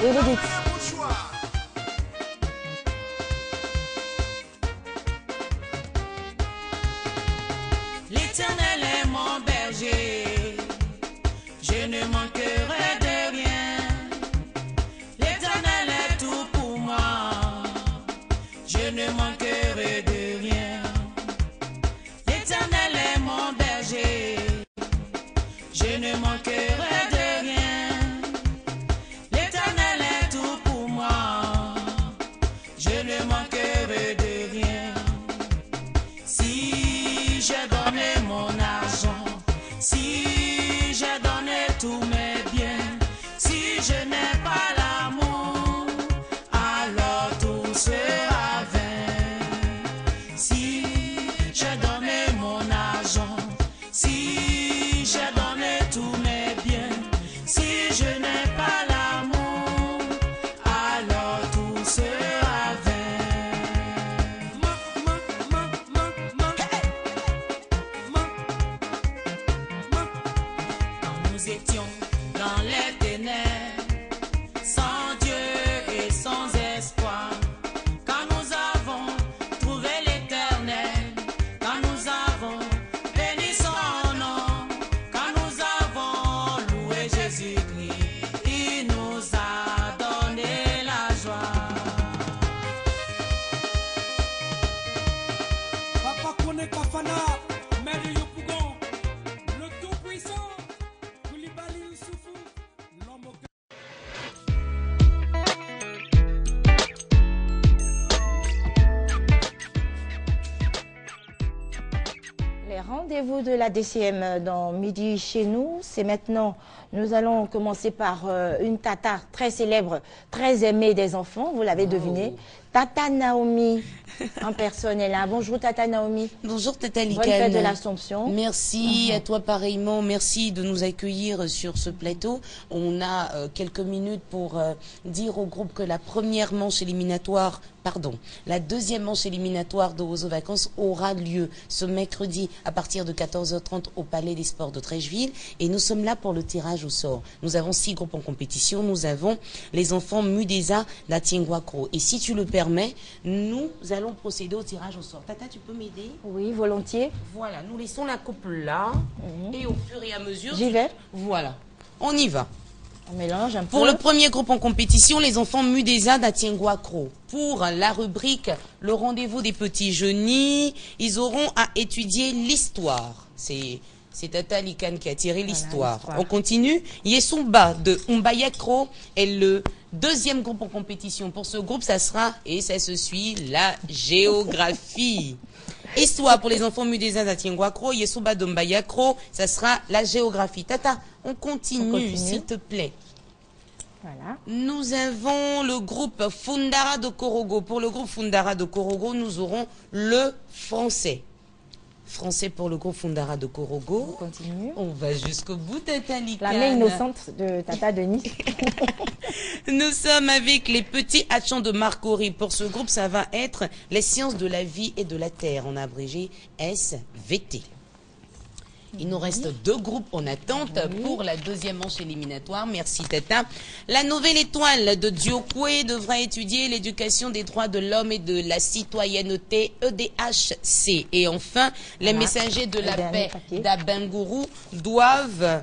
Oui, vous dites. L'Éternel est mon berger, je ne manquerai de rien. L'Éternel est tout pour moi, je ne manquerai de rien. L'Éternel est mon berger, je ne manquerai de rien. L'Éternel est tout pour moi, je ne manquerai de rien. Si j'ai donné mon argent, si j'ai donné tous mes biens, si je n'ai pas l'amour, alors tout sera vain. Si j'ai donné mon argent, si j'ai donné tous mes biens, si je n'ai pas l'amour, alors tout sera vain. Quand nous étions dans les ténèbres, sans Dieu et sans espoir, quand nous avons trouvé l'Éternel, quand nous avons béni son nom, quand nous avons loué Jésus-Christ, il nous a donné la joie. Papa Kone Kafana, Mère Yopougon, le Tout-Puissant, Koulibaly Youssoufou, l'homme au Les rendez-vous de la DCM dans Midi chez nous, c'est maintenant. Nous allons commencer par une tata très célèbre, très aimée des enfants, vous l'avez deviné. Tata Naomi, en personne, est là. Bonjour Tata Naomi. Bonjour Tata Likan. Bonne fête de l'Assomption. Merci à toi pareillement. Merci de nous accueillir sur ce plateau. On a quelques minutes pour dire au groupe que la première manche éliminatoire, la deuxième manche éliminatoire de Ozo Vacances aura lieu ce mercredi à partir de 14h30 au Palais des Sports de Trècheville. Et nous sommes là pour le tirage au sort. Nous avons 6 groupes en compétition. Nous avons les enfants Mudeza d'Atienguakro. Et si tu le permets, nous allons procéder au tirage au sort. Tata, tu peux m'aider? Oui, volontiers. Voilà, nous laissons la coupe là. Et au fur et à mesure... J'y vais. Voilà, on y va. On mélange un peu. Pour le premier groupe en compétition, les enfants Mudeza d'Atienguakro. Pour la rubrique Le rendez-vous des petits jeunis, ils auront à étudier l'histoire. C'est Tata Likan qui a tiré l'histoire. On continue. Yesumba de Umbayakro est le deuxième groupe en compétition. Pour ce groupe, ça sera, et ça se suit, la géographie. Histoire pour les enfants Mudeza d'Atienguakro, Yesumba de Umbayakro, ça sera la géographie. Tata, on continue. S'il te plaît. Voilà. Nous avons le groupe Fundara de Korogo. Pour le groupe Fundara de Korogo, nous aurons le français. Français pour le groupe Fundara de Korogo. On continue. On va jusqu'au bout, Tata Likan. La main innocente de Tata Denis. Nous sommes avec les petits hachons de Marcory. Pour ce groupe, ça va être les sciences de la vie et de la terre, en abrégé SVT. Il nous reste 2 groupes en attente pour la deuxième manche éliminatoire. Merci Tata. La nouvelle étoile de Diokwe devra étudier l'éducation des droits de l'homme et de la citoyenneté EDHC. Et enfin, les messagers de la paix d'Abengourou doivent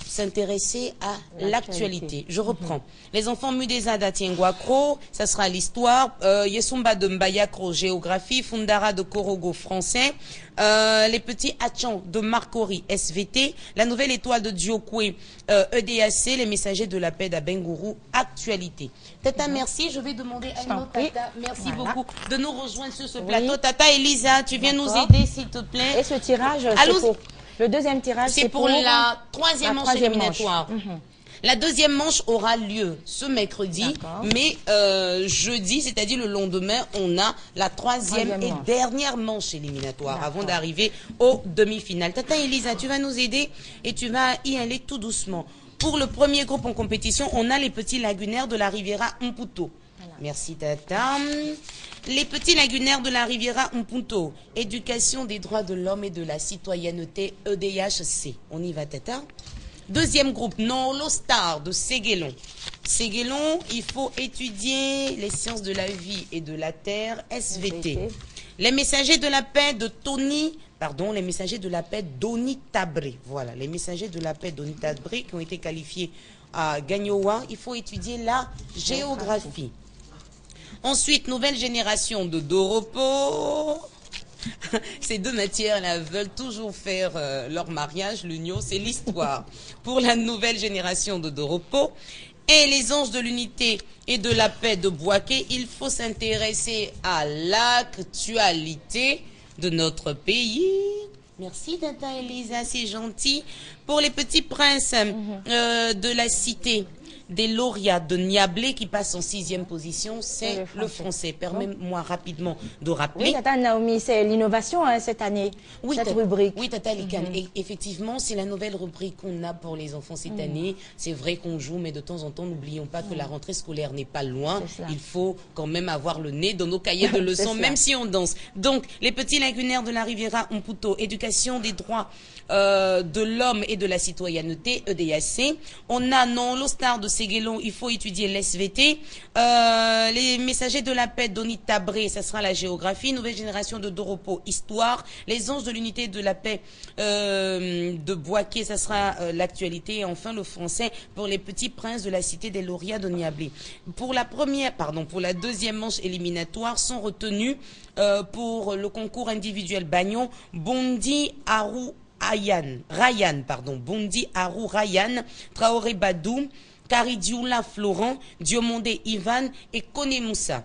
s'intéresser à l'actualité. Je reprends. Les enfants Mudeza d'Atienguakro, ça sera l'histoire. Yesumba de Mbayakro, géographie. Fundara de Korogo, français. Les petits Hachans de Marcory, SVT. La nouvelle étoile de Diokwe, EDAC. Les messagers de la paix d'Abengourou, actualité. Tata, merci. Je vais demander à une autre Tata, merci beaucoup, de nous rejoindre sur ce plateau. Tata Elisa, tu viens nous aider, s'il te plaît. Et ce tirage, c'est pour... Le deuxième tirage, c'est pour la troisième manche éliminatoire. La deuxième manche aura lieu ce mercredi, mais jeudi, c'est-à-dire le lendemain, on a la troisième et dernière manche éliminatoire avant d'arriver aux demi-finales. Tata Elisa, tu vas nous aider et tu vas y aller tout doucement. Pour le premier groupe en compétition, on a les petits lagunaires de la Riviera Mputo. Merci Tata. Les petits lagunaires de la Riviera Mputo. Éducation des droits de l'homme et de la citoyenneté EDHC. On y va Tata. Deuxième groupe, Nolo Star de Séguélon. Séguélon, il faut étudier les sciences de la vie et de la terre, SVT. Les messagers de la paix de les messagers de la paix d'Oni Tabré. Voilà, les messagers de la paix d'Oni Tabré qui ont été qualifiés à Gagnoa. Il faut étudier la géographie. Ensuite, nouvelle génération de Doropo. Ces deux matières-là veulent toujours faire leur mariage, l'union, c'est l'histoire. Pour la nouvelle génération de Doropo et les anges de l'unité et de la paix de Boaké, il faut s'intéresser à l'actualité de notre pays. Merci Tata Elisa, c'est gentil. Pour les petits princes de la cité des lauréats de Niablé qui passent en 6e position, c'est le français. Permets-moi rapidement de rappeler. Oui, Tata Naomi, c'est l'innovation cette année, cette rubrique. Oui, Tata Likan. Et effectivement, c'est la nouvelle rubrique qu'on a pour les enfants cette année. C'est vrai qu'on joue, mais de temps en temps, n'oublions pas que la rentrée scolaire n'est pas loin. Il faut quand même avoir le nez dans nos cahiers de leçons, même si on danse. Donc, les petits lagunaires de la Riviera Umputo, éducation des droits de l'homme et de la citoyenneté, EDAC. On a non l'Ostar de Séguélon, il faut étudier l'SVT. Les messagers de la paix d'Oni Tabré, ça sera la géographie. Nouvelle génération de Doropo, histoire. Les anges de l'unité de la paix de Boaké, ça sera l'actualité. Et enfin le français pour les petits princes de la cité des lauréats de Niablé. Pour la deuxième manche éliminatoire sont retenus pour le concours individuel Bagnon, Bondi Bondi Arou Ryan, Traoré Badou, Karidioula Florent, Diomondé Ivan et Kone Moussa.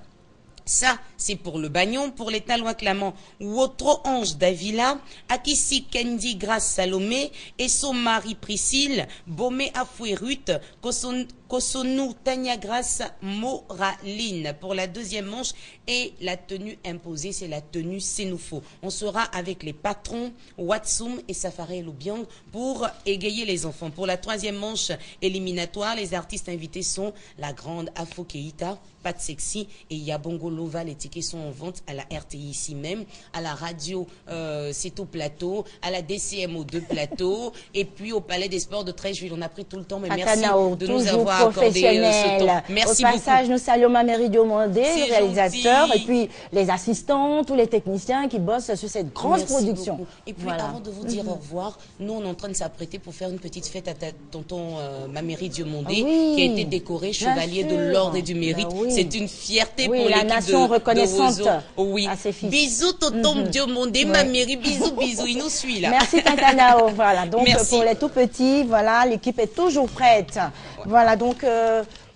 Ça, c'est pour le Bagnon. Pour les Talois clamants, Wotro Ange Davila, Akissi Kendi Grace Salomé, Esso Marie Priscille, Bomé Afouérut, Kosonou Tania Grace Moraline. Pour la deuxième manche, et la tenue imposée, c'est la tenue Sénoufo. On sera avec les patrons Watsum et Safari Loubiang pour égayer les enfants. Pour la troisième manche éliminatoire, les artistes invités sont la grande Afo Keita, Pat Sexy et Yabongo Lova. Les tickets sont en vente à la RTI ici même, à la radio c'est au plateau, à la DCM aux 2 plateaux et puis au Palais des Sports de Treichville. On a pris tout le temps, mais merci de nous avoir accordé ce temps. Merci beaucoup. Au passage, nous saluons Maméry Diomondé, le réalisateur, et puis les assistants, tous les techniciens qui bossent sur cette grosse production. Beaucoup. Et puis avant de vous dire au revoir, nous on est en train de s'apprêter pour faire une petite fête à tonton Maméry Diomondé qui a été décoré chevalier de l'ordre et du mérite. C'est une fierté pour la nation reconnaissante à ses fils. Bisous tonton Diomondé, Maméry, bisous, il nous suit là. Merci Tata Nao. Voilà, donc pour les tout petits, voilà, l'équipe est toujours prête. Voilà, donc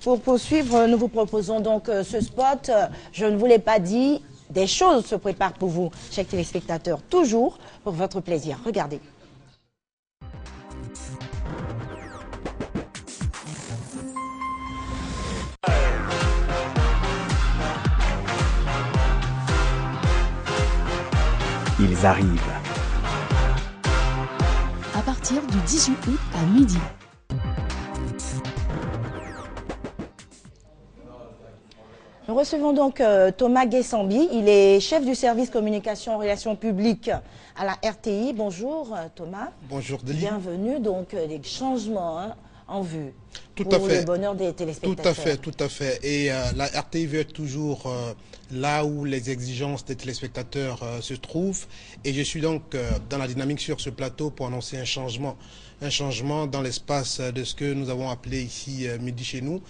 pour poursuivre, nous vous proposons donc ce spot. Je ne vous l'ai pas dit, des choses se préparent pour vous, chers téléspectateurs, toujours pour votre plaisir. Regardez. Ils arrivent. À partir du 18 août à midi. Nous recevons donc Thomas Guessambi. Il est chef du service communication et relations publiques à la RTI. Bonjour Thomas. Bonjour Delis. Bienvenue. Donc des changements en vue. Tout pour à fait. le bonheur des téléspectateurs. Tout à fait. Et la RTI veut être toujours là où les exigences des téléspectateurs se trouvent. Et je suis donc dans la dynamique sur ce plateau pour annoncer un changement dans l'espace de ce que nous avons appelé ici Midi chez nous.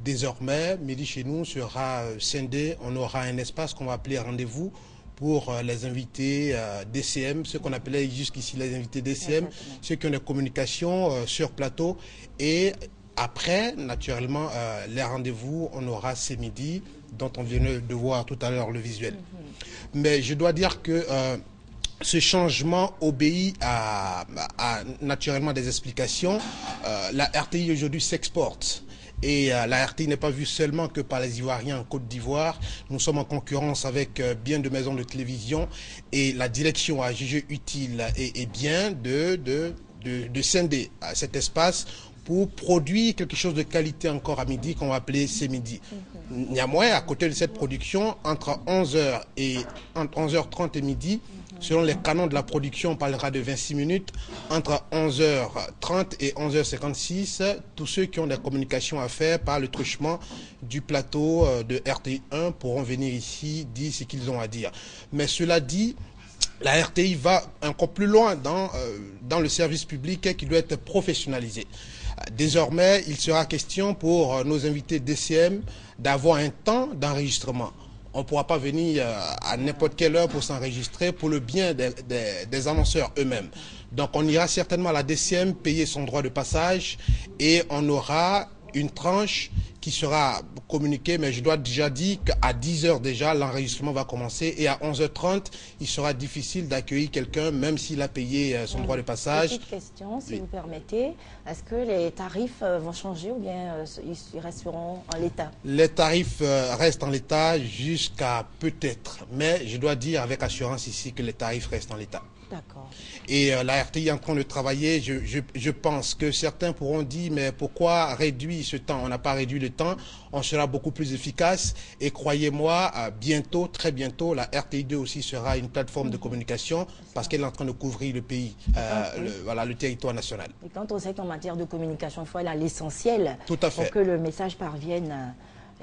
Désormais, Midi chez nous sera scindé. On aura un espace qu'on va appeler rendez-vous pour les invités DCM, ceux qu'on appelait jusqu'ici les invités DCM, ceux qui ont des communications sur plateau. Et après, naturellement, les rendez-vous, on aura ces midis, dont on vient de voir tout à l'heure le visuel. Mais je dois dire que ce changement obéit à naturellement des explications. La RTI aujourd'hui s'exporte. Et la RTI n'est pas vue seulement que par les Ivoiriens en Côte d'Ivoire. Nous sommes en concurrence avec bien de maisons de télévision. Et la direction a jugé utile et bien de scinder cet espace pour produire quelque chose de qualité encore à midi qu'on va appeler ces midis. Néanmoins, à côté de cette production, entre 11h30 et midi, Selon les canons de la production, on parlera de 26 minutes. Entre 11h30 et 11h56, tous ceux qui ont des communications à faire par le truchement du plateau de RTI1 pourront venir ici dire ce qu'ils ont à dire. Mais cela dit, la RTI va encore plus loin dans le service public qui doit être professionnalisé. Désormais, il sera question pour nos invités DCM d'avoir un temps d'enregistrement. On ne pourra pas venir à n'importe quelle heure pour s'enregistrer pour le bien des annonceurs eux-mêmes. Donc on ira certainement à la DCM payer son droit de passage et on aura une tranche qui sera communiquée, mais je dois déjà dire qu'à 10h déjà, l'enregistrement va commencer et à 11h30, il sera difficile d'accueillir quelqu'un, même s'il a payé son droit de passage. Petite question, si vous permettez, est-ce que les tarifs vont changer ou bien ils resteront en l'état? Les tarifs restent en l'état jusqu'à peut-être, mais je dois dire avec assurance ici que les tarifs restent en l'état. D'accord. Et la RTI est en train de travailler. Je pense que certains pourront dire, mais pourquoi réduire ce temps? On n'a pas réduit le temps, on sera beaucoup plus efficace. Et croyez-moi, bientôt, très bientôt, la RTI2 aussi sera une plateforme de communication parce qu'elle est en train de couvrir le pays, le territoire national. Et quand on sait qu'en matière de communication, il faut aller à l'essentiel pour que le message parvienne.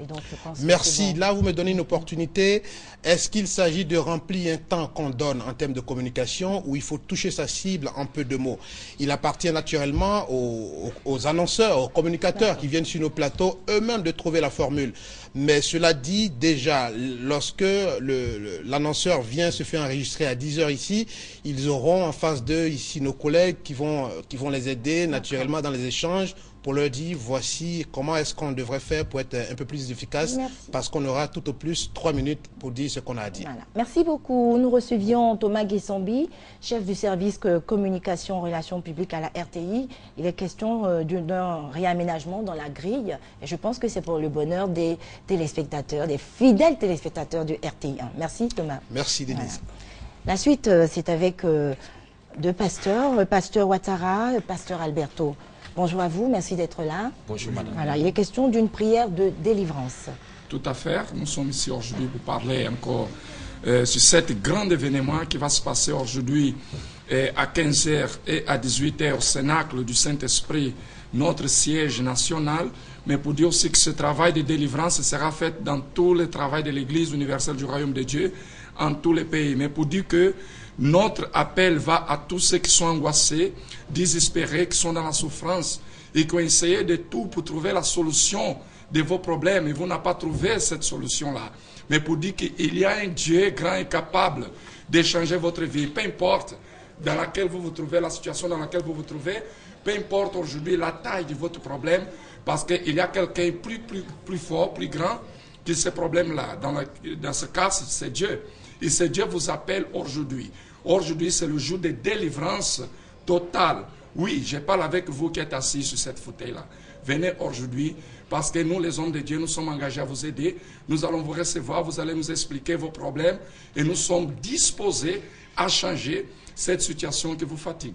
Et donc, je pense merci. Bon. Là, vous me donnez une opportunité. Est-ce qu'il s'agit de remplir un temps qu'on donne en termes de communication ou il faut toucher sa cible en peu de mots? Il appartient naturellement aux annonceurs, aux communicateurs qui viennent sur nos plateaux eux-mêmes de trouver la formule. Mais cela dit, déjà, lorsque l'annonceur vient se faire enregistrer à 10h ici, ils auront en face d'eux ici nos collègues qui vont les aider naturellement dans les échanges pour leur dire voici comment est-ce qu'on devrait faire pour être un peu plus efficace. Merci. Parce qu'on aura tout au plus 3 minutes pour dire ce qu'on a à dire. Voilà. Merci beaucoup. Nous recevions Thomas Guessambi, chef du service communication relations publiques à la RTI. Il est question d'un réaménagement dans la grille et je pense que c'est pour le bonheur des téléspectateurs, des fidèles téléspectateurs du RTI1. Merci Thomas. Merci Denise. Voilà. La suite, c'est avec deux pasteurs, le pasteur Ouattara et le pasteur Alberto. Bonjour à vous, merci d'être là. Bonjour madame. Voilà, il est question d'une prière de délivrance. Tout à fait, nous sommes ici aujourd'hui pour parler encore sur cet grand événement qui va se passer aujourd'hui à 15h et à 18h au Cénacle du Saint-Esprit, notre siège national, mais pour dire aussi que ce travail de délivrance sera fait dans tout le travail de l'Église universelle du Royaume de Dieu, en tous les pays, mais pour dire que notre appel va à tous ceux qui sont angoissés, désespérés, qui sont dans la souffrance et qui ont essayé de tout pour trouver la solution de vos problèmes et vous n'avez pas trouvé cette solution-là. Mais pour dire qu'il y a un Dieu grand et capable de changer votre vie, peu importe dans laquelle vous vous trouvez, la situation dans laquelle vous vous trouvez, peu importe aujourd'hui la taille de votre problème, parce qu'il y a quelqu'un plus fort, plus grand que ce problème-là. Dans ce cas, c'est Dieu. Et ce Dieu vous appelle aujourd'hui. Aujourd'hui, c'est le jour de délivrance totale. Oui, je parle avec vous qui êtes assis sur cette fauteuil-là. Venez aujourd'hui, parce que nous, les hommes de Dieu, nous sommes engagés à vous aider. Nous allons vous recevoir, vous allez nous expliquer vos problèmes. Et nous sommes disposés à changer cette situation qui vous fatigue.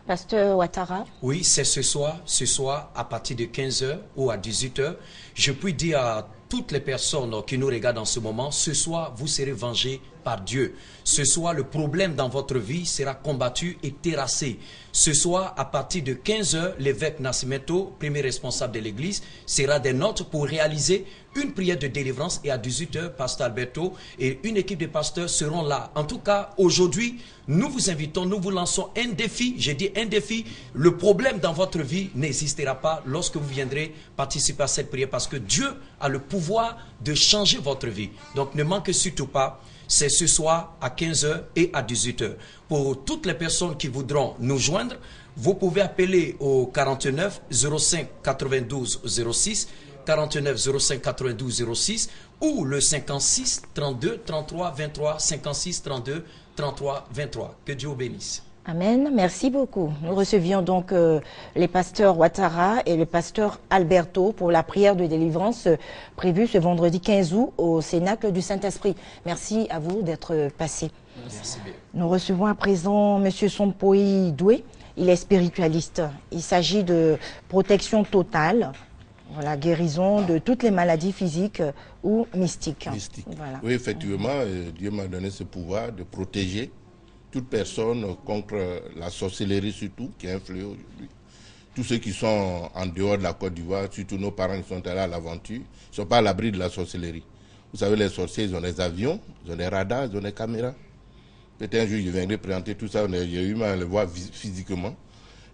Pasteur Ouattara. Oui, c'est ce soir à partir de 15h ou à 18h. Je puis dire à toutes les personnes qui nous regardent en ce moment, ce soir, vous serez vengés par Dieu. Ce soir, le problème dans votre vie sera combattu et terrassé. Ce soir, à partir de 15h, l'évêque Nascimento, premier responsable de l'église, sera des notes pour réaliser une prière de délivrance et à 18h, pasteur Alberto et une équipe de pasteurs seront là. En tout cas, aujourd'hui, nous vous invitons, nous vous lançons un défi. J'ai dit un défi. Le problème dans votre vie n'existera pas lorsque vous viendrez participer à cette prière parce que Dieu a le pouvoir de changer votre vie. Donc ne manquez surtout pas. C'est ce soir à 15h et à 18h. Pour toutes les personnes qui voudront nous joindre, vous pouvez appeler au 49 05 92 06, 49 05 92 06 ou le 56 32 33 23, 56 32 33 23. Que Dieu vous bénisse. Amen. Merci beaucoup. Nous recevions donc les pasteurs Ouattara et le pasteur Alberto pour la prière de délivrance prévue ce vendredi 15 août au Cénacle du Saint-Esprit. Merci à vous d'être passés. Merci bien. Nous recevons à présent M. Sompoï Doué. Il est spiritualiste. Il s'agit de protection totale. Voilà, guérison de toutes les maladies physiques ou mystiques. Mystique. Voilà. Oui, effectivement, Dieu m'a donné ce pouvoir de protéger toute personne contre la sorcellerie surtout, qui est un fléau aujourd'hui. Tous ceux qui sont en dehors de la Côte d'Ivoire, surtout nos parents qui sont allés à l'aventure, ne sont pas à l'abri de la sorcellerie. Vous savez, les sorciers, ils ont des avions, ils ont des radars, ils ont des caméras. Peut-être un jour, je viendrai présenter tout ça, j'ai eu mal à le voir physiquement.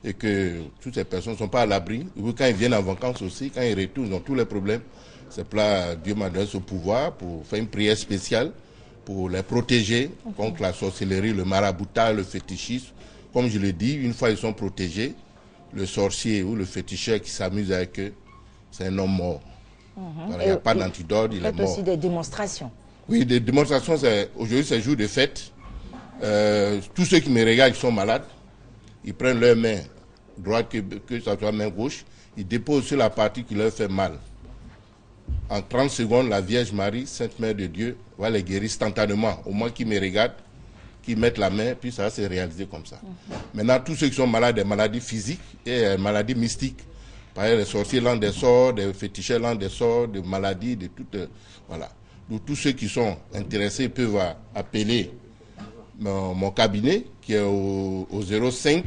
Et que toutes ces personnes ne sont pas à l'abri. Quand ils viennent en vacances aussi, quand ils retournent, ils ont tous les problèmes. C'est là Dieu m'a donné ce pouvoir pour faire une prière spéciale, pour les protéger contre la sorcellerie, le maraboutage, le fétichisme. Comme je l'ai dit, une fois ils sont protégés, le sorcier ou le féticheur qui s'amuse avec eux, c'est un homme mort. Il n'y a pas d'antidote, il est mort. Aussi des démonstrations. Oui, des démonstrations, aujourd'hui c'est jour de fête. Tous ceux qui me regardent, qui sont malades, ils prennent leur main droite, que ce soit main gauche, ils déposent sur la partie qui leur fait mal. En 30 secondes, la Vierge Marie, Sainte Mère de Dieu, va les guérir instantanément. Au moins qu'ils me regardent, qu'ils mettent la main, puis ça va se réaliser comme ça. Maintenant, tous ceux qui sont malades des maladies physiques et maladies mystiques, par exemple, les sorciers l'ont des sorts, des féticheurs l'ont des sorts, des maladies, de toutes. Voilà. Donc, tous ceux qui sont intéressés peuvent appeler mon cabinet, qui est au 05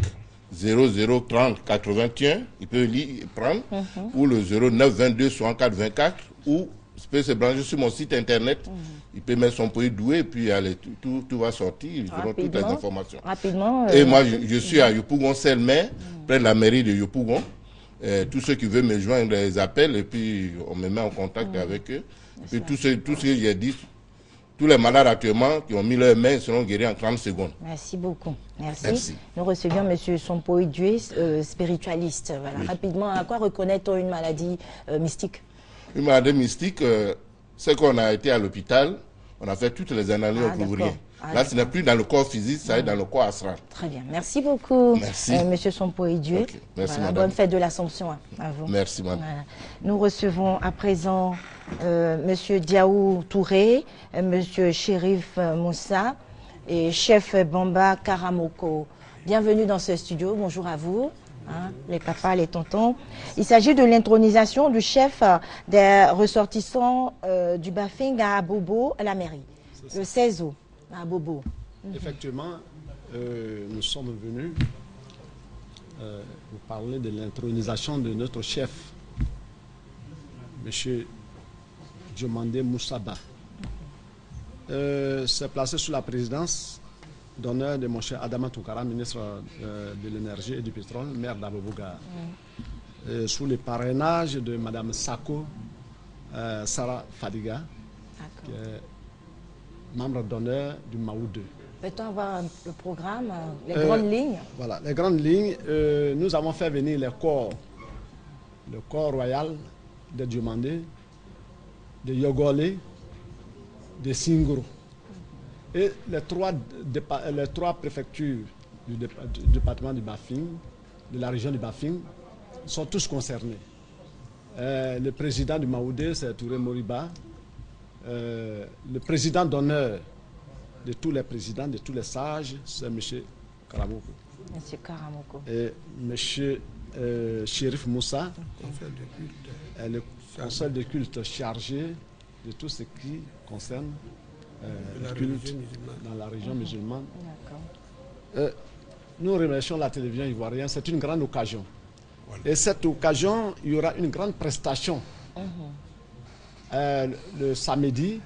0030 81, il peut prendre, ou le 09 22 64 24, ou il peut se brancher sur mon site internet, il peut mettre son pays doué, et puis allez, tout va sortir, ils auront toutes les informations. Rapidement. Et moi, je suis à Yopougon-Selmer, près de la mairie de Yopougon. Tous ceux qui veulent me joindre, les appellent, et puis on me met en contact avec eux. Et puis tous ceux que j'ai dit, tous les malades actuellement qui ont mis leurs mains seront guéris en 30 secondes. Merci beaucoup. Merci. Merci. Nous recevions M. Sompoy Dué, spiritualiste. Voilà. Oui. Rapidement, à quoi reconnaît-on une maladie mystique? Une maladie mystique, c'est qu'on a été à l'hôpital, on a fait toutes les analyses, on ne trouve rien. Là, ce n'est plus dans le corps physique, ça est dans le corps astral. Très bien. Merci beaucoup, Merci. M. Sompoy Dué. Okay. Merci, voilà, madame. bonne fête de l'Assomption à vous. Merci, madame. Voilà. Nous recevons à présent M. Diaou Touré, M. Chérif Moussa et chef Bamba Karamoko. Bienvenue dans ce studio. Bonjour à vous. Hein, les papas, les tontons. Il s'agit de l'intronisation du chef des ressortissants du Bafing à Bobo, à la mairie, le 16 août, à Bobo. Effectivement, nous sommes venus vous parler de l'intronisation de notre chef, M. Djomandé Moussaba. C'est placé sous la présidence d'honneur de mon cher Adama Toukara, ministre de l'énergie et du pétrole, maire d'Aboboga. Sous le parrainage de Mme Sako Sarah Fadiga, qui est membre d'honneur du Maou 2. Peut-on avoir le programme, les grandes lignes? Voilà, les grandes lignes. Nous avons fait venir le corps royal de Djomandé, de Yogolé, de Singoro. Et les trois préfectures du département du Bafing, de la région du Bafing, sont tous concernés. Le président du Maoudé, c'est Touré Moriba. Le président d'honneur de tous les présidents, de tous les sages, c'est M. Karamoko. M. Karamoko. Et M. Chérif Moussa, le conseil de culte chargé de tout ce qui concerne le culte dans la région musulmane. Nous remercions la télévision ivoirienne, c'est une grande occasion. Voilà. Et cette occasion, il y aura une grande prestation. Le samedi,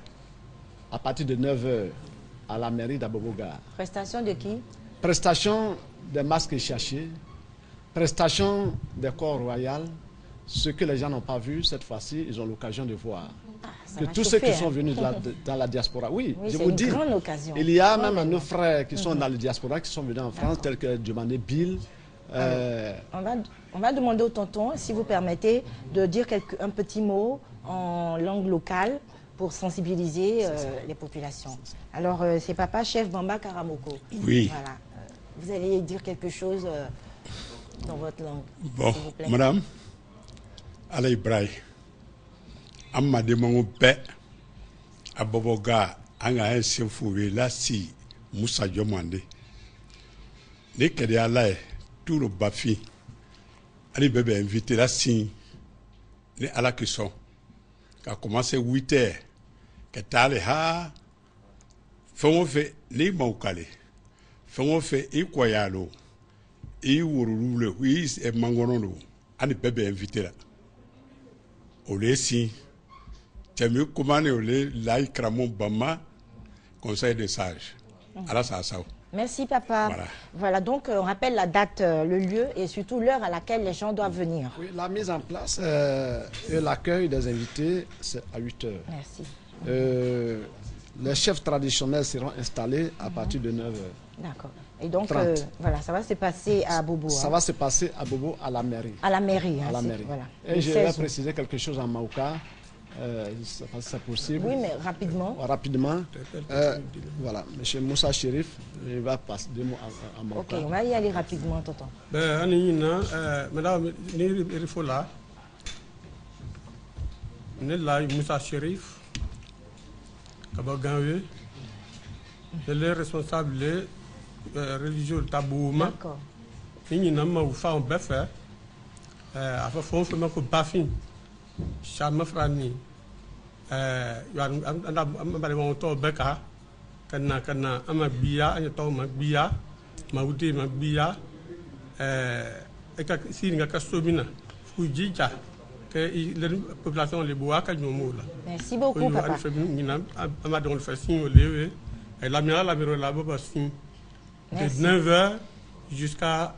à partir de 9h, à la mairie d'Aboboga. Prestation de qui? Prestation des masques échachés, prestation des corps royaux. Ce que les gens n'ont pas vu cette fois-ci, ils ont l'occasion de voir. Que tous ceux qui sont venus dans la diaspora, oui je vous dis, il y a même nos frères qui sont dans la diaspora, qui sont venus en France, tels que Djomandé Bill. On va demander au tonton, si vous permettez, de dire un petit mot en langue locale pour sensibiliser les populations. Alors, c'est papa chef Bamba Karamoko. Oui. Voilà. Vous allez dire quelque chose dans votre langue, bon, s'il vous plaît. Madame, Alain Ibrahim. Amade mango be aboboga anga ese fouwe la si Moussa Djomandé ne kede ala tout le Bafi ali bebe invité la si ni ala kisɔn ka commencer 8 heures ka taa le ha fɛn o fɛn n'i m'aw kale fɛn o fɛn i kɔya lo i worolu lo i mangɔnɔ lo ani bɛɛ bɛ invité la o le si tɛmɛ kumane o le layi karamɔgɔ bama conseil de sage ala sa saw. Merci papa. Voilà, donc on rappelle la date, le lieu et surtout l'heure à laquelle les gens doivent venir. Oui, la mise en place et l'accueil des invités, c'est à 8 heures. Merci. Les chefs traditionnels seront installés à partir de 9 heures. D'accord. Et donc, voilà, ça va se passer à Bobo. Ça va se passer à Bobo, à la mairie. À la mairie. À la mairie. Voilà. Et je vais préciser quelque chose en Maouka. C'est possible. Oui, mais rapidement. Rapidement. Voilà, M. Moussa Chérif, il va passer 2 mots à Maouka. Ok, on va y aller rapidement, tonton. Madame Rifola, Moussa Chérif, Kabagawe, elle est responsable religieux de Tabouma. D'accord. Nous avons fait un bœuf. Afin de faire un bafin. Chama Frani. To Beka. Kana Amabia, and to Magbia, Mauti Magbia. Eka Sina Castomina, Fujija. La population les bois qu'elle nous moule. Merci beaucoup, papa. Amadon le fait signe au lever. Et la mienne, la bureau là-bas, signe. De 9h jusqu'à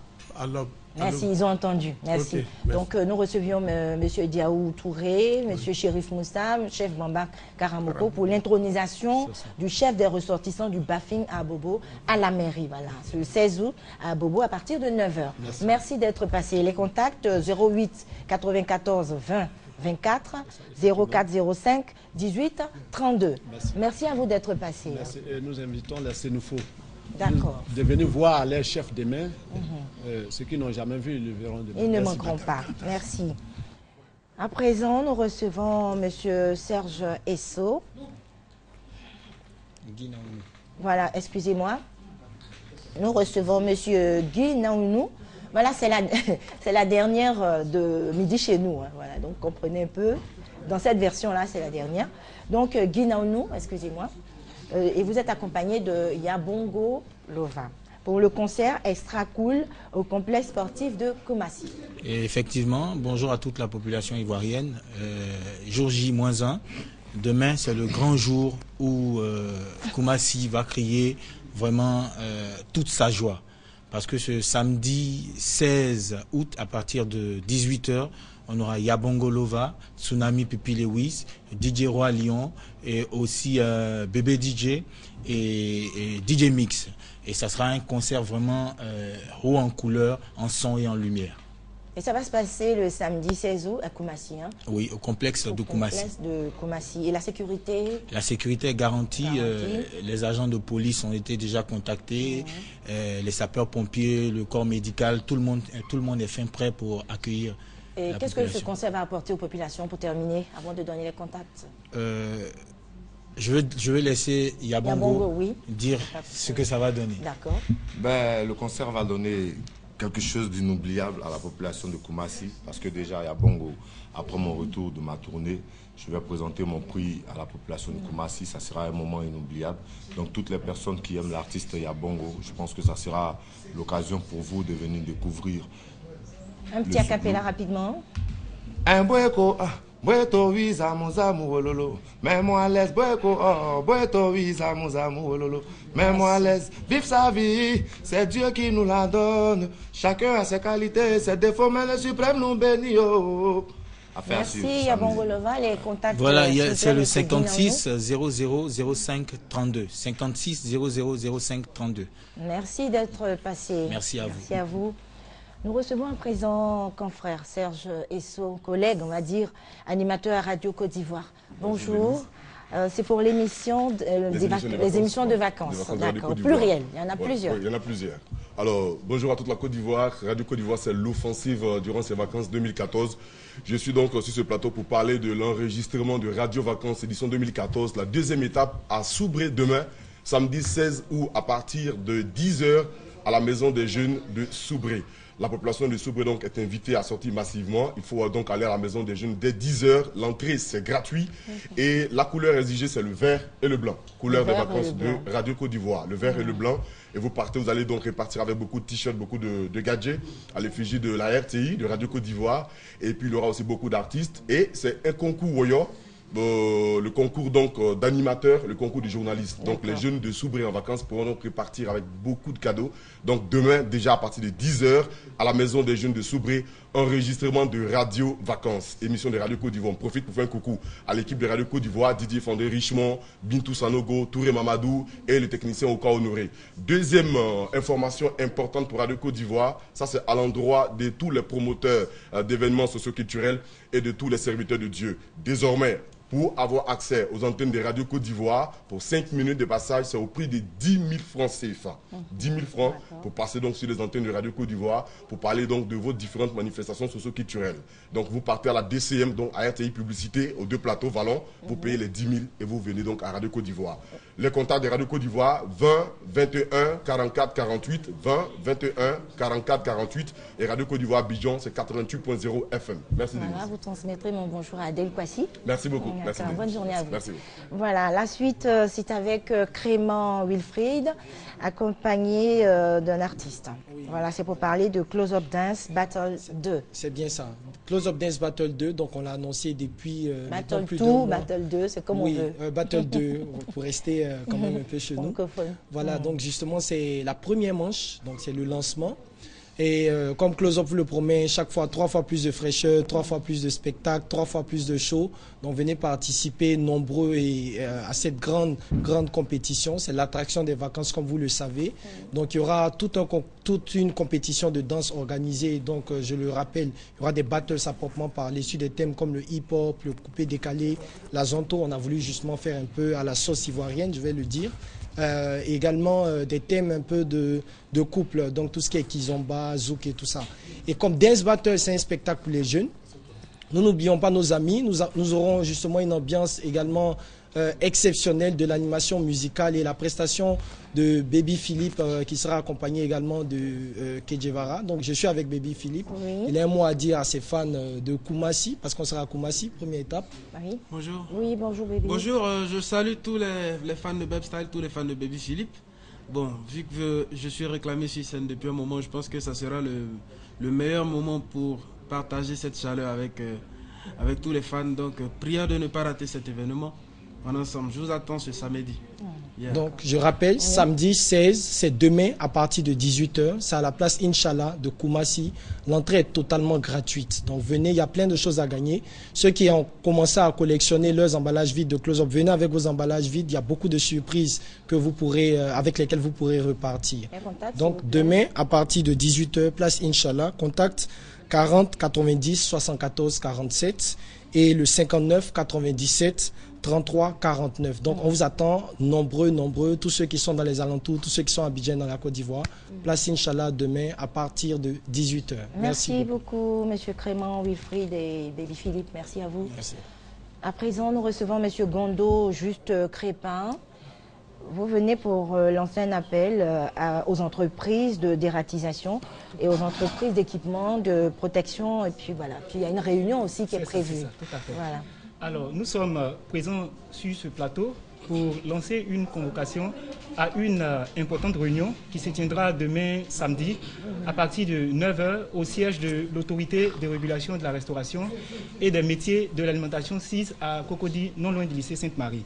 l'aube. Merci, ils ont entendu. Merci. Okay, donc, nous recevions M. Diaou Touré, M. Chérif Moussa, chef Bamba Karamoko pour l'intronisation du chef des ressortissants du Bafing à Bobo à la mairie. Voilà, le 16 août à Bobo à partir de 9h. Merci d'être passé. Les contacts 08 94 20 24 04 05 18 32. Merci à vous d'être passé. Merci. Et nous invitons les Sénoufos. D'accord. De venir voir les chefs demain. Ceux qui n'ont jamais vu, ils le verront demain. Ils ne manqueront pas. Merci. À présent, nous recevons M. Serge Esso. Voilà, excusez-moi. Nous recevons M. Guy Naounou. Voilà, c'est la dernière de midi chez nous. Hein. Voilà, donc comprenez un peu. Dans cette version-là, c'est la dernière. Donc, Guy Naounou, excusez-moi. Et vous êtes accompagné de Yabongo Lova pour le concert Extra Cool au complexe sportif de Koumassi. Et effectivement, bonjour à toute la population ivoirienne. Jour J-1, demain c'est le grand jour où Koumassi va crier vraiment toute sa joie. Parce que ce samedi 16 août, à partir de 18h, on aura Yabongo Lova, Tsunami Pipi Lewis, DJ Roi Lyon et aussi Bébé DJ et DJ Mix. Et ça sera un concert vraiment haut en couleur, en son et en lumière. Et ça va se passer le samedi 16 août à Koumassi, hein? Oui, au complexe de Koumassi. Complexe de Koumassi. Et la sécurité? La sécurité est garantie. Les agents de police ont été déjà contactés. Les sapeurs-pompiers, le corps médical, tout le monde est fin prêt pour accueillir. Et qu'est-ce que ce concert va apporter aux populations pour terminer, avant de donner les contacts? Je vais laisser Yabongo dire ce que ça va donner. D'accord. Le concert va donner quelque chose d'inoubliable à la population de Koumassi, parce que déjà Yabongo, après mon retour de ma tournée, je vais présenter mon prix à la population de Koumassi. Ça sera un moment inoubliable. Donc toutes les personnes qui aiment l'artiste Yabongo, je pense que ça sera l'occasion pour vous de venir découvrir. Un petit acapella rapidement. Un boyko, boyto visa muzamu wololo. Mets-moi à l'aise, boyko, boyto visa muzamu wololo. Mets-moi à l'aise, vive sa vie, c'est Dieu qui nous la donne. Chacun a ses qualités, ses défauts, mais le suprême nous bénit. Merci Yabongo Lova, les contacts. Voilà, c'est le 56 00 05 32. 56 00 05 32. Merci d'être passé. Merci à vous. Merci à vous. Nous recevons à présent confrère Serge Esso, collègue, on va dire, animateur à Radio Côte d'Ivoire. Bonjour. C'est pour l'émission, les émissions de vacances. D'accord, pluriel, il y en a plusieurs. Oui, il y en a plusieurs. Alors, bonjour à toute la Côte d'Ivoire. Radio Côte d'Ivoire, c'est l'offensive durant ces vacances 2014. Je suis donc sur ce plateau pour parler de l'enregistrement de Radio Vacances édition 2014, la deuxième étape à Soubré demain, samedi 16 août à partir de 10h. à la maison des jeunes de Soubré. La population de Soubré donc est invitée à sortir massivement. Il faut donc aller à la maison des jeunes dès 10 h. L'entrée, c'est gratuit. Et la couleur exigée, c'est le vert et le blanc. Couleur des vacances de Radio Côte d'Ivoire. Le vert et le blanc. Et vous partez, vous allez donc repartir avec beaucoup de t-shirts, beaucoup de gadgets à l'effigie de la RTI, de Radio Côte d'Ivoire. Et puis il y aura aussi beaucoup d'artistes. Et c'est un concours Woyo. Le concours donc d'animateurs, le concours de journalistes. Donc les jeunes de Soubré en vacances pourront donc repartir avec beaucoup de cadeaux. Donc demain, déjà à partir de 10 h, à la maison des jeunes de Soubré, enregistrement de Radio Vacances, émission de Radio Côte d'Ivoire. On profite pour faire un coucou à l'équipe de Radio Côte d'Ivoire, Didier Fondé, Richemont, Bintou Sanogo, Touré Mamadou et le technicien Oka Honoré. Deuxième information importante pour Radio Côte d'Ivoire, ça c'est à l'endroit de tous les promoteurs d'événements socioculturels et de tous les serviteurs de Dieu. Désormais, pour avoir accès aux antennes de Radio Côte d'Ivoire, pour 5 minutes de passage, c'est au prix de 10 000 francs CFA. 10 000 francs pour passer donc sur les antennes de Radio Côte d'Ivoire, pour parler donc de vos différentes manifestations socio-culturelles. Donc vous partez à la DCM, donc à RTI Publicité, aux deux plateaux Vallon, vous payez les 10 000 et vous venez donc à Radio Côte d'Ivoire. Les contacts de Radio Côte d'Ivoire, 20 21 44 48, 20 21 44 48, et Radio Côte d'Ivoire Abidjan, c'est 88.0 FM. Merci Denise. Voilà, vous transmettrez mon bonjour à Adèle Kwasi. Merci beaucoup. Merci, bonne journée à vous. Merci. Voilà, la suite, c'est avec Clément Wilfried, accompagné d'un artiste. Oui. Voilà, c'est pour parler de Close Up Dance Battle 2. C'est bien ça. Close Up Dance Battle 2, donc on l'a annoncé depuis Battle plus 2, d'un mois. Battle 2, c'est comme oui, on veut. Battle 2, pour rester quand même un peu chez nous. Voilà, donc justement, c'est la première manche, donc c'est le lancement. Et comme Close Up vous le promet, chaque fois 3 fois plus de fraîcheur, 3 fois plus de spectacles, 3 fois plus de shows. Donc venez participer nombreux à cette grande compétition. C'est l'attraction des vacances comme vous le savez. Donc il y aura toute une compétition de danse organisée. Donc je le rappelle, il y aura des battles à proprement parler sur des thèmes comme le hip-hop, le coupé décalé, la zonto. On a voulu justement faire un peu à la sauce ivoirienne, je vais le dire. Également des thèmes un peu de couple, donc tout ce qui est kizomba, zouk et tout ça. Et comme Dance Battle, c'est un spectacle pour les jeunes, nous n'oublions pas nos amis, nous aurons justement une ambiance également exceptionnelle de l'animation musicale et la prestation de Baby Philippe qui sera accompagné également de Kedjevara. Donc je suis avec Baby Philippe. Oui. Il a un mot à dire à ses fans de Koumassi, parce qu'on sera à Koumassi, première étape. Oui. Bonjour. Oui, bonjour Baby. Bonjour, je salue tous les fans de Bebstyle, tous les fans de Baby Philippe. Bon, vu que je suis réclamé sur scène depuis un moment, je pense que ça sera le meilleur moment pour partager cette chaleur avec tous les fans. Donc, prière de ne pas rater cet événement. En ensemble, je vous attends ce samedi. Yeah. Donc, je rappelle, samedi 16, c'est demain à partir de 18 h. C'est à la place Inch'Allah de Koumassi. L'entrée est totalement gratuite. Donc, venez, il y a plein de choses à gagner. Ceux qui ont commencé à collectionner leurs emballages vides de Close Up, venez avec vos emballages vides. Il y a beaucoup de surprises que vous pourrez, avec lesquelles vous pourrez repartir. Donc, demain, à partir de 18 h, place Inch'Allah, contact 40 90 74 47 et le 59 97 33 49. Donc on vous attend nombreux, tous ceux qui sont dans les alentours, tous ceux qui sont à Abidjan dans la Côte d'Ivoire. Place Inch'Allah demain à partir de 18 h. Merci beaucoup, Monsieur Clément Wilfried et Baby Philippe. Merci à vous. Merci. À présent, nous recevons Monsieur Gondo Juste Crépin. Vous venez pour lancer un appel aux entreprises de dératisation et aux entreprises d'équipement, de protection. Et puis voilà. Puis il y a une réunion aussi qui est prévue. C'est ça, tout à fait. Voilà. Alors, nous sommes présents sur ce plateau pour lancer une convocation à une importante réunion qui se tiendra demain samedi à partir de 9 h au siège de l'autorité de régulation de la restauration et des métiers de l'alimentation 6 à Cocody, non loin du lycée Sainte-Marie.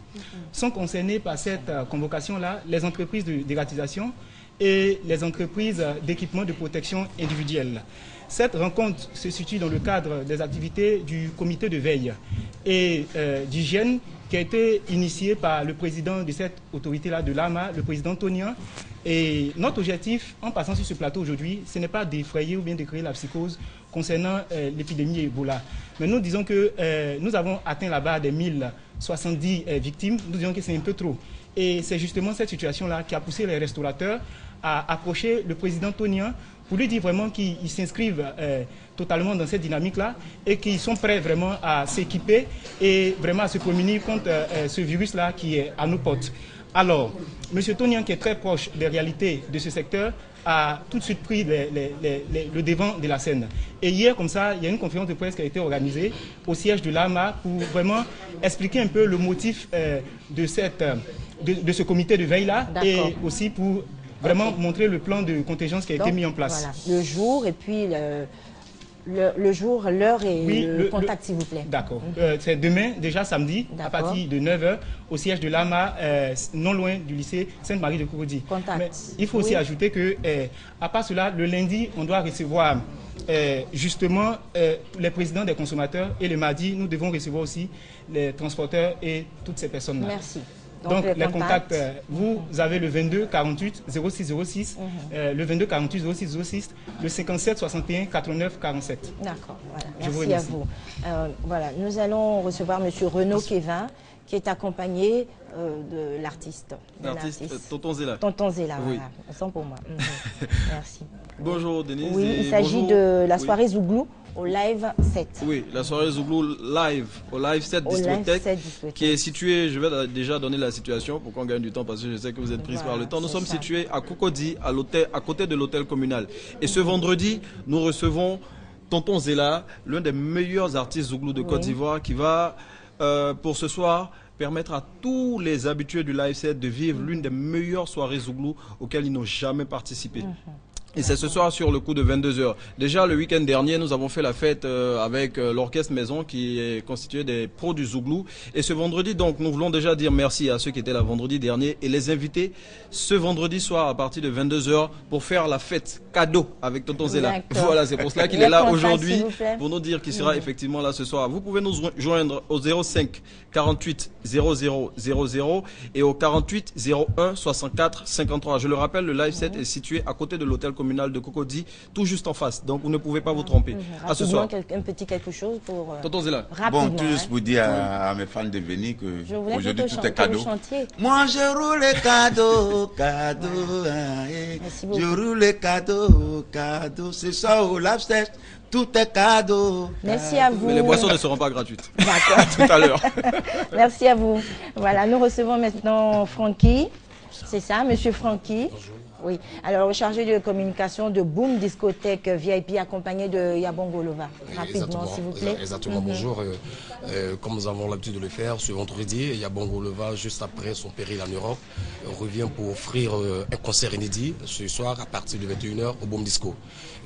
Sont concernés par cette convocation-là les entreprises de dératisation et les entreprises d'équipement de protection individuelle. Cette rencontre se situe dans le cadre des activités du comité de veille et d'hygiène qui a été initié par le président de cette autorité-là, de l'AMA, le président Tonien. Et notre objectif, en passant sur ce plateau aujourd'hui, ce n'est pas d'effrayer ou bien de créer la psychose concernant l'épidémie Ebola. Mais nous disons que nous avons atteint la barre des 1070 victimes. Nous disons que c'est un peu trop. Et c'est justement cette situation-là qui a poussé les restaurateurs à approcher le président Tonien pour lui dire vraiment qu'ils s'inscrivent totalement dans cette dynamique-là et qu'ils sont prêts vraiment à s'équiper et vraiment à se prémunir contre ce virus-là qui est à nos portes. Alors, M. Tonien, qui est très proche des réalités de ce secteur, a tout de suite pris le devant de la scène. Et hier, comme ça, il y a une conférence de presse qui a été organisée au siège de l'AMA pour vraiment expliquer un peu le motif de ce comité de veille-là et aussi pour vraiment montrer le plan de contingence qui a été mis en place. Voilà, le jour et puis le jour, l'heure et le contact, s'il vous plaît. D'accord. C'est demain, déjà samedi, à partir de 9h, au siège de l'AMA, non loin du lycée Sainte-Marie de Cocody. Mais il faut aussi ajouter que, à part cela, le lundi, on doit recevoir justement les présidents des consommateurs et le mardi, nous devons recevoir aussi les transporteurs et toutes ces personnes-là. Merci. Donc les contacts, vous avez le 22 48 06 06, le 22 48 06 06, le 57 61 89 47. D'accord, voilà. Merci à vous. Voilà, nous allons recevoir M. Renaud Kévin, qui est accompagné de l'artiste. L'artiste Tonton Zéla. Tonton Zéla, oui. voilà. Autant pour moi. Merci. Bonjour Denise. Oui, il s'agit de la soirée Zouglou au Live 7. Oui, la soirée Zouglou live, au Live 7 discothèque, qui est située, je vais déjà donner la situation pour qu'on gagne du temps parce que je sais que vous êtes prise par le temps. Nous sommes situés à Cocody, à côté de l'hôtel communal. Et ce vendredi, nous recevons Tonton Zéla, l'un des meilleurs artistes Zouglou de Côte d'Ivoire, qui va, pour ce soir, permettre à tous les habitués du Live 7 de vivre l'une des meilleures soirées Zouglou auxquelles ils n'ont jamais participé. Et c'est ce soir sur le coup de 22h. Déjà, le week-end dernier, nous avons fait la fête avec l'orchestre Maison qui est constitué des pros du Zouglou. Et ce vendredi, donc, nous voulons déjà dire merci à ceux qui étaient là vendredi dernier et les inviter ce vendredi soir à partir de 22h pour faire la fête cadeau avec Tonton Zéla. Voilà, c'est pour cela qu'il est là aujourd'hui pour nous dire qu'il sera effectivement là ce soir. Vous pouvez nous joindre au 05 48 00 00 et au 48 01 64 53. Je le rappelle, le live set est situé à côté de l'hôtel communal de Cocody, tout juste en face. Donc vous ne pouvez pas vous tromper. À ce soir. Un petit quelque chose pour... Tonton Zéla. Bon, tout juste pour dire à mes fans de venir que aujourd'hui tout est cadeau. Moi je roule les cadeaux, cadeaux. Je roule les cadeaux, cadeaux. C'est ça au Live 7. Tout est cadeau. Merci à vous. Mais les boissons ne seront pas gratuites. D'accord. Tout à l'heure. Merci à vous. Voilà, nous recevons maintenant Francky. C'est ça, monsieur Francky. Bonjour. Oui. Alors, chargé de communication de Boom Discothèque VIP accompagné de Yabongo Lova. Rapidement, s'il vous plaît. Exactement. Bonjour. Comme nous avons l'habitude de le faire, ce vendredi, Yabongo Lova, juste après son périple en Europe, revient pour offrir un concert inédit ce soir à partir de 21h au Boom Disco.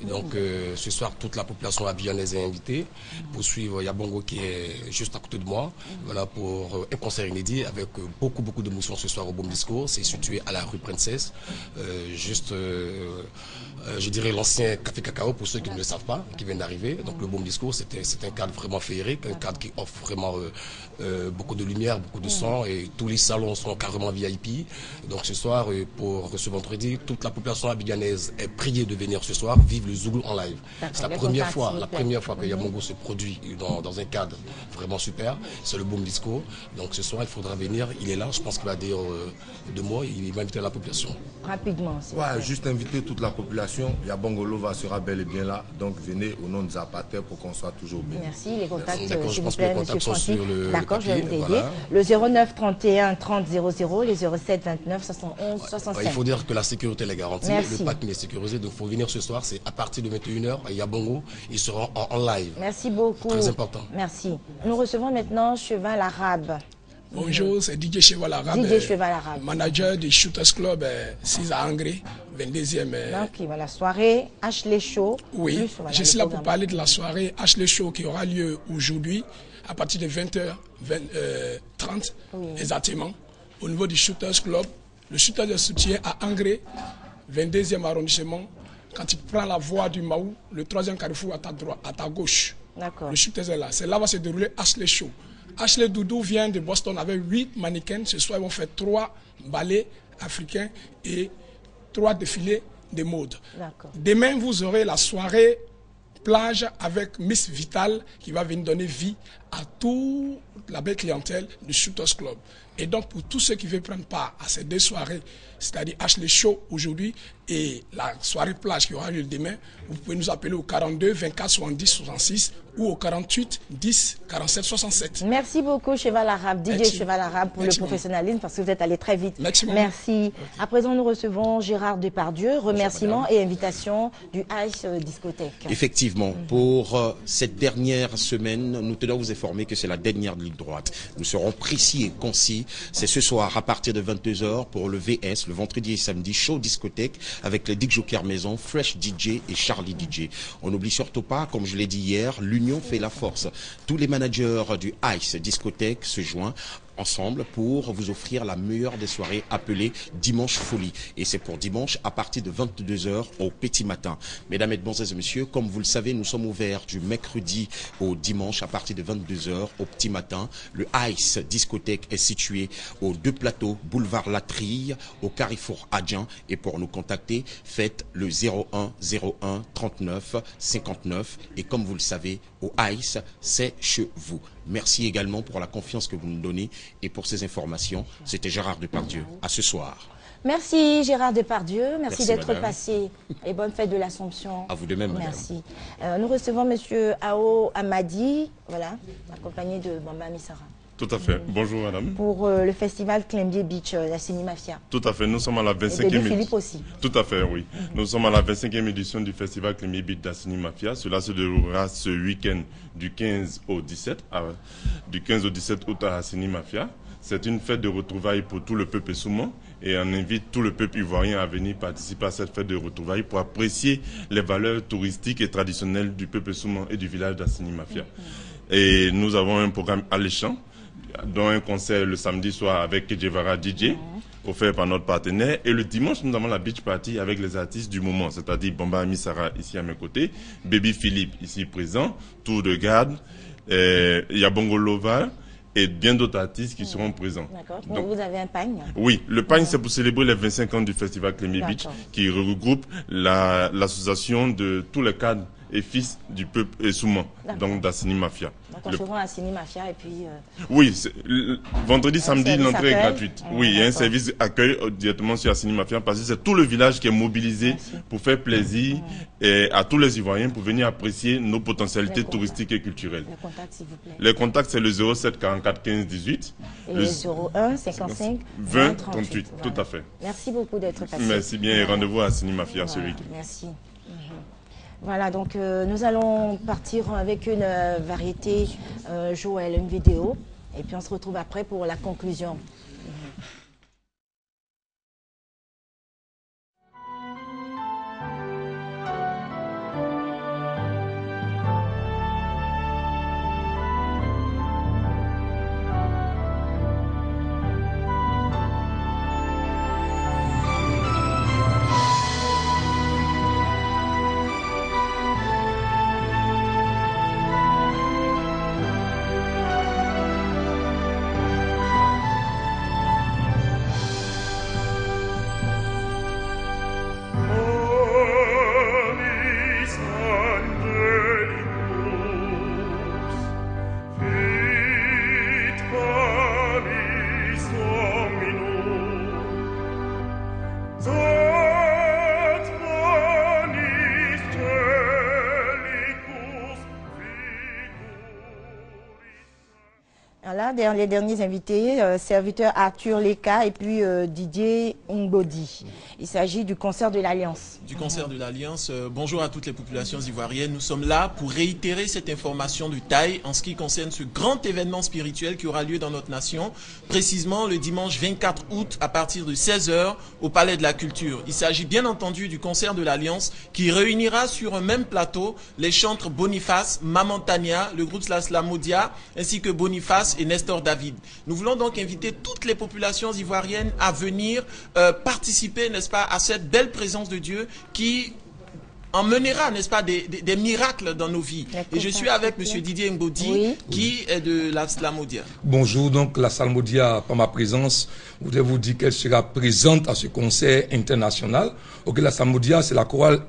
Et donc, ce soir, toute la population abidjanaise est invitée pour suivre Yabongo qui est juste à côté de moi. Voilà, pour un concert inédit avec beaucoup d'émotions ce soir au Boom Disco. C'est situé à la rue Princesse. Je dirais l'ancien Café Cacao pour ceux qui ne le savent pas, qui viennent d'arriver. Donc le Boom Disco, c'est un cadre vraiment féerique, un cadre qui offre vraiment beaucoup de lumière, beaucoup de son, et tous les salons sont carrément VIP. Donc ce soir, pour ce vendredi, toute la population abidjanaise est priée de venir ce soir vivre le Zouglou en live. C'est la première fois que Yabongo se produit dans un cadre vraiment super. C'est le Boom Disco. Donc ce soir, il faudra venir. Il est là. Je pense qu'il va dire 2 mots. Il va inviter la population. Rapidement. Ouais, juste inviter toute la population. Yabongo Lova sera bel et bien là. Donc venez au nom de Zapater pour qu'on soit toujours bien. Merci. Les contacts, s'il vous plaît, monsieur Francky. D'accord, je vais vous aider. Voilà. Le 09 31 30 00, les 07 29 71 65. Il faut dire que la sécurité est garantie. Merci. Le parking est sécurisé. Donc il faut venir ce soir. C'est à partir de 21h à Yabongo. Ils seront en live. Merci beaucoup. Très important. Merci. Nous recevons maintenant Cheval Arabe. Bonjour, c'est DJ Cheval Arabe, manager du Shooters Club 6 à Angré, 22e. Donc, il va la soirée Ashley Show. Oui, plus, voilà, je suis là pour parler de la soirée Ashley Show qui aura lieu aujourd'hui à partir de 20h30 exactement au niveau du Shooters Club. Le Shooters de soutien à Angré, 22e arrondissement. Quand tu prends la voie du Maou, le 3e carrefour à ta droite, à ta gauche. Le Shooters est là. C'est là où va se dérouler Ashley Show. Ashley Doudou vient de Boston avec 8 mannequins. Ce soir, ils vont faire 3 ballets africains et 3 défilés de mode. Demain, vous aurez la soirée plage avec Miss Vital qui va venir donner vie à toute la belle clientèle du Shooters Club. Et donc, pour tous ceux qui veulent prendre part à ces 2 soirées, c'est-à-dire Ashley Show aujourd'hui et la soirée plage qui aura lieu demain, vous pouvez nous appeler au 42 24 70 66 ou au 48 10 47 67. Merci beaucoup, Cheval Arabe, DJ Cheval Arabe, pour le professionnalisme, parce que vous êtes allé très vite. Merci. À présent, nous recevons Gérard Depardieu, remerciements et invitations du Ice Discothèque. Effectivement, pour cette dernière semaine, nous tenons à vous informer que c'est la dernière ligne droite. Nous serons précis et concis. C'est ce soir à partir de 22h pour le VS, le vendredi et samedi, show discothèque avec les DJ Joker Maison, Fresh DJ et Charlie DJ. On n'oublie surtout pas, comme je l'ai dit hier, l'union fait la force. Tous les managers du Ice Discothèque se joignent ensemble pour vous offrir la meilleure des soirées appelée Dimanche Folie. Et c'est pour dimanche à partir de 22h au petit matin. Mesdames, Mesdemoiselles et Messieurs, comme vous le savez, nous sommes ouverts du mercredi au dimanche à partir de 22h au petit matin. Le Ice Discothèque est situé aux 2 plateaux, boulevard Latrille, au Carrefour Adjien. Et pour nous contacter, faites le 01 01 39 59. Et comme vous le savez, au Ice, c'est chez vous. Merci également pour la confiance que vous nous donnez et pour ces informations. C'était Gérard Depardieu. À ce soir. Merci Gérard Depardieu. Merci d'être passé. Et bonne fête de l'Assomption. À vous de même, madame. Merci. Nous recevons M. Ao Amadi, voilà, accompagné de Bamba Misara. Tout à fait. Bonjour, madame. Pour le festival Clembier Beach, la Cinémafia. Tout à fait. Nous sommes à la 25e édition. Philippe aussi. Tout à fait, oui. Nous sommes à la 25e édition du festival Clembier Beach d'Assini Mafia. Cela se déroulera ce week-end du 15 au 17 août à Assini Mafia. C'est une fête de retrouvailles pour tout le peuple souman et on invite tout le peuple ivoirien à venir participer à cette fête de retrouvailles pour apprécier les valeurs touristiques et traditionnelles du peuple souman et du village d'Assini Mafia. Et nous avons un programme alléchant, dont un concert le samedi soir avec Kedjevara DJ, offert par notre partenaire. Et le dimanche, nous avons la beach party avec les artistes du moment, c'est-à-dire Bamba Misara ici à mes côtés, Baby Philippe ici présent, Tour de Garde, Yabongo Lova et bien d'autres artistes qui seront présents. D'accord. Donc vous avez un pagne? Oui, le pagne c'est pour célébrer les 25 ans du festival Clembier Beach qui regroupe l'association de tous les cadres et fils du peuple et souman, donc d'Assini Mafia. Donc on se rend à Assini Mafia et puis... Oui, vendredi, samedi, l'entrée est gratuite. Oui, il y a un service accueil directement sur Assini Mafia parce que c'est tout le village qui est mobilisé pour faire plaisir à tous les Ivoiriens pour venir apprécier nos potentialités touristiques et culturelles. Le contact, s'il vous plaît. Le contact, c'est le 07 44 15 18. Et le 01 55 20 38. Voilà. Tout à fait. Merci beaucoup d'être passé. Merci bien et rendez-vous à Assini Mafia ce week-end. Merci. Voilà, donc nous allons partir avec une variété Joël, une vidéo, et puis on se retrouve après pour la conclusion. Voilà, les derniers invités, serviteur Arthur Leka et puis Didier Ngbodi. Il s'agit du concert de l'Alliance. Du concert de l'Alliance. Bonjour à toutes les populations ivoiriennes. Nous sommes là pour réitérer cette information du TAI en ce qui concerne ce grand événement spirituel qui aura lieu dans notre nation, précisément le dimanche 24 août à partir de 16h au Palais de la Culture. Il s'agit bien entendu du concert de l'Alliance qui réunira sur un même plateau les chantres Boniface, Maman Tania, le groupe Slamodia, ainsi que Boniface et Nestor David. Nous voulons donc inviter toutes les populations ivoiriennes à venir participer, n'est-ce pas, à cette belle présence de Dieu qui emmènera, n'est-ce pas, des miracles dans nos vies. Et je suis avec M. Didier Mbodi, qui est de la Salmodia. Bonjour, donc la Salmodia, par ma présence, voudrais vous dire qu'elle sera présente à ce concert international. Ok, la Salmodia, c'est la chorale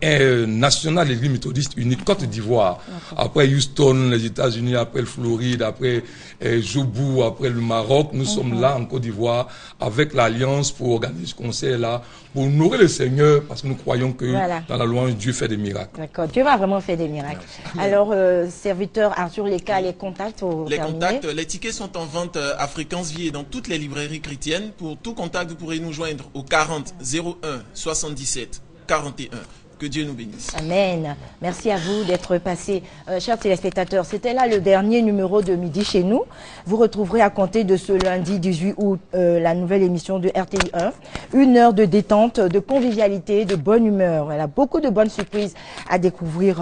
nationale de l'Église méthodiste unie de Côte d'Ivoire. Après Houston, les États-Unis, après le Floride, après Joubou, après le Maroc, nous sommes là en Côte d'Ivoire avec l'Alliance pour organiser ce concert-là, pour nourrir le Seigneur, parce que nous croyons que dans la louange, Dieu fait des miracles. D'accord, Dieu va vraiment faire des miracles. Alors, serviteur Arthur Leka, les contacts pour terminer. Les tickets sont en vente à Fréquence Vie et dans toutes les librairies chrétiennes. Pour tout contact, vous pourrez nous joindre au 40 01 77 41. Que Dieu nous bénisse. Amen. Merci à vous d'être passés. Chers téléspectateurs, c'était là le dernier numéro de Midi chez nous. Vous retrouverez à compter de ce lundi 18 août la nouvelle émission de RTI 1. Une heure de détente, de convivialité, de bonne humeur. Voilà, beaucoup de bonnes surprises à découvrir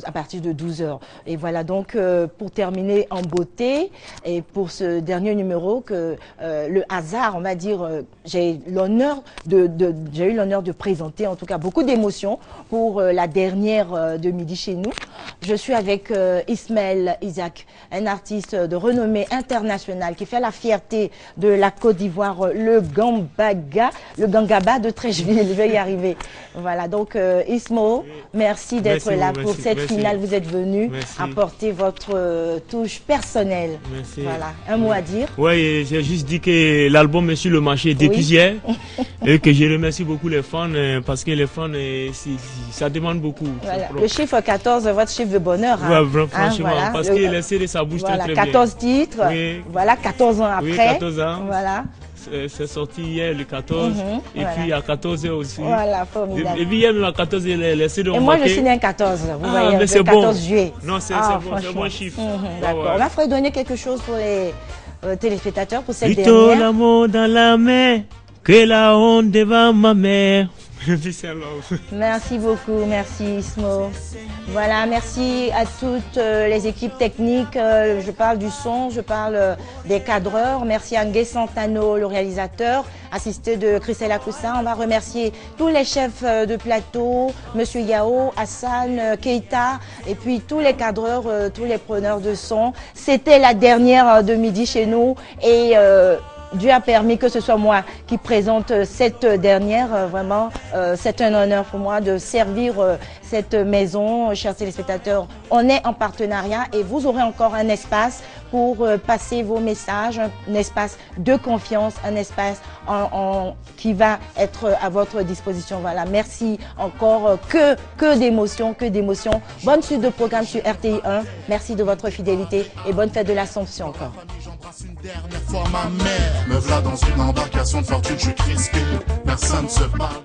à partir de 12h. Et voilà donc pour terminer en beauté et pour ce dernier numéro que le hasard, on va dire, j'ai eu l'honneur de présenter, en tout cas beaucoup d'émotions pour la dernière de Midi chez nous. Je suis avec Ismaël Isaac, un artiste de renommée internationale qui fait la fierté de la Côte d'Ivoire, le Gangaba de Trècheville. Je vais y arriver. Voilà, donc Ismo, merci d'être là pour cette finale. Vous êtes venu apporter votre touche personnelle. Merci. Voilà, un mot à dire. Oui, j'ai juste dit que l'album est sur le marché depuis hier et que je remercie beaucoup les fans parce que les fans, ça demande beaucoup. Voilà. Le chiffre 14, votre chiffre de bonheur. Hein. Ouais, franchement, voilà. Parce que les séries, ça bouge très bien. 14 titres, voilà, 14 ans après. Oui, 14 ans. Voilà. C'est sorti hier le 14 et puis à 14h aussi. Voilà, formidable. Et puis hier même à 14h, les séries ont marqué. Et moi, je suis né un 14, vous voyez, mais le 14 juillet. Non, c'est bon, c'est un bon chiffre. D'accord. On va fredonner quelque chose pour les téléspectateurs pour cette dernière. Plutôt l'amour dans la main que la honte devant ma mère. Merci beaucoup, merci Ismo. Voilà, merci à toutes les équipes techniques. Je parle du son, je parle des cadreurs. Merci à Ngué Santano, le réalisateur, assisté de Christella Coussin. On va remercier tous les chefs de plateau, Monsieur Yao, Hassan, Keita, et puis tous les cadreurs, tous les preneurs de son. C'était la dernière de Midi chez nous et Dieu a permis que ce soit moi qui présente cette dernière. Vraiment, c'est un honneur pour moi de servir cette maison. Chers téléspectateurs, on est en partenariat et vous aurez encore un espace pour passer vos messages, un espace de confiance, un espace qui va être à votre disposition. Voilà, merci encore. Que d'émotions, que d'émotions. Bonne suite de programme sur RTI 1. Merci de votre fidélité et bonne fête de l'Assomption encore. Une dernière fois ma mère. Me voilà dans une embarcation de fortune, je suis crispé. Personne se parle.